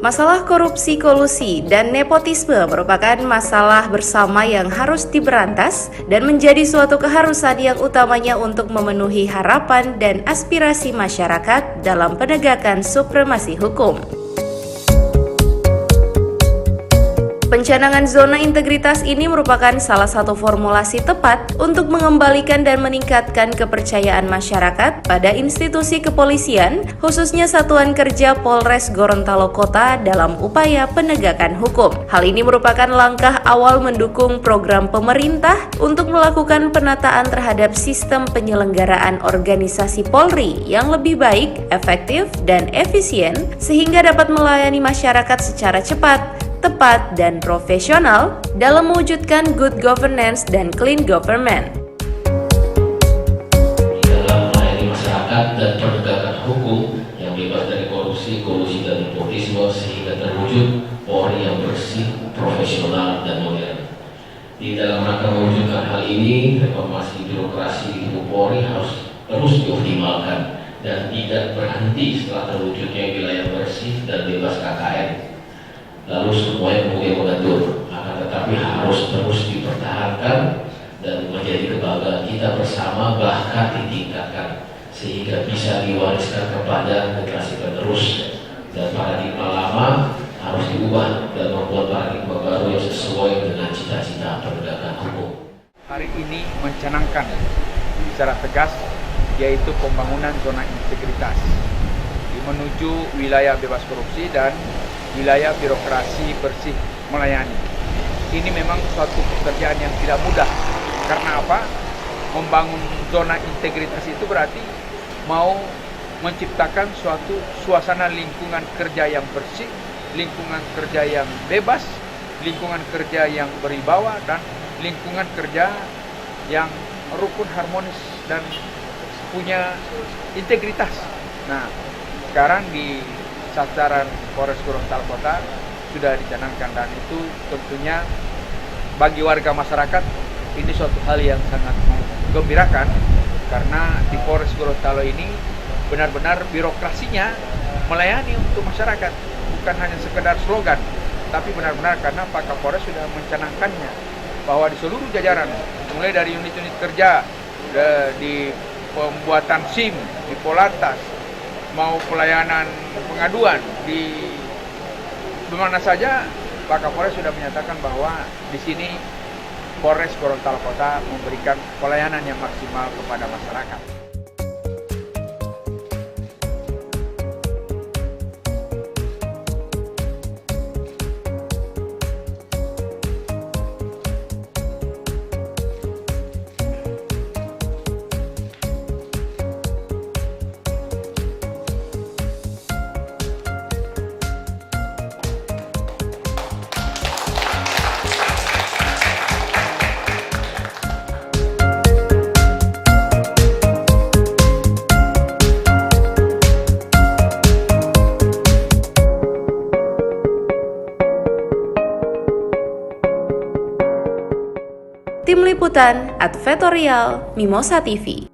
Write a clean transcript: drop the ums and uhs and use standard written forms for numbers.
Masalah korupsi, kolusi, dan nepotisme merupakan masalah bersama yang harus diberantas dan menjadi suatu keharusan yang utamanya untuk memenuhi harapan dan aspirasi masyarakat dalam penegakan supremasi hukum. Pencanangan zona integritas ini merupakan salah satu formulasi tepat untuk mengembalikan dan meningkatkan kepercayaan masyarakat pada institusi kepolisian, khususnya Satuan Kerja Polres Gorontalo Kota dalam upaya penegakan hukum. Hal ini merupakan langkah awal mendukung program pemerintah untuk melakukan penataan terhadap sistem penyelenggaraan organisasi Polri yang lebih baik, efektif, dan efisien sehingga dapat melayani masyarakat secara cepat, tepat, dan profesional dalam mewujudkan good governance dan clean government. Dalam melayani masyarakat dan penegakan hukum yang bebas dari korupsi, kolusi, dan nepotisme sehingga terwujud Polri yang bersih, profesional, dan modern. Di dalam rangka mewujudkan hal ini, reformasi birokrasi di tubuh Polri harus terus dioptimalkan dan tidak berhenti setelah terwujudnya wilayah bersih dan bebas KKN. Lalu semuanya kemudian mengatur, akan tetapi harus terus dipertahankan dan menjadi kebanggaan kita bersama, bahkan ditingkatkan sehingga bisa diwariskan kepada generasi penerus. Dan paradigma lama harus diubah dan membuat paradigma baru yang sesuai dengan cita-cita penegakan hukum. Hari ini mencanangkan secara tegas yaitu pembangunan zona integritas menuju wilayah bebas korupsi dan wilayah birokrasi bersih melayani. Ini memang suatu pekerjaan yang tidak mudah. Karena apa? Membangun zona integritas itu berarti mau menciptakan suatu suasana lingkungan kerja yang bersih, lingkungan kerja yang bebas, lingkungan kerja yang berwibawa, dan lingkungan kerja yang rukun, harmonis, dan punya integritas. Nah, sekarang di sasaran Polres Gorontalo Kota sudah dicanangkan, dan itu tentunya bagi warga masyarakat ini suatu hal yang sangat menggembirakan karena di Polres Gorontalo ini benar-benar birokrasinya melayani untuk masyarakat, bukan hanya sekedar slogan, tapi benar-benar karena Pak Kapolres sudah mencanangkannya bahwa di seluruh jajaran, mulai dari unit-unit kerja, di pembuatan SIM, di Polantas, mau pelayanan pengaduan di mana saja, Pak Kapolres sudah menyatakan bahwa di sini Polres Gorontalo Kota memberikan pelayanan yang maksimal kepada masyarakat. Tim Liputan, Advertorial, Mimosa TV.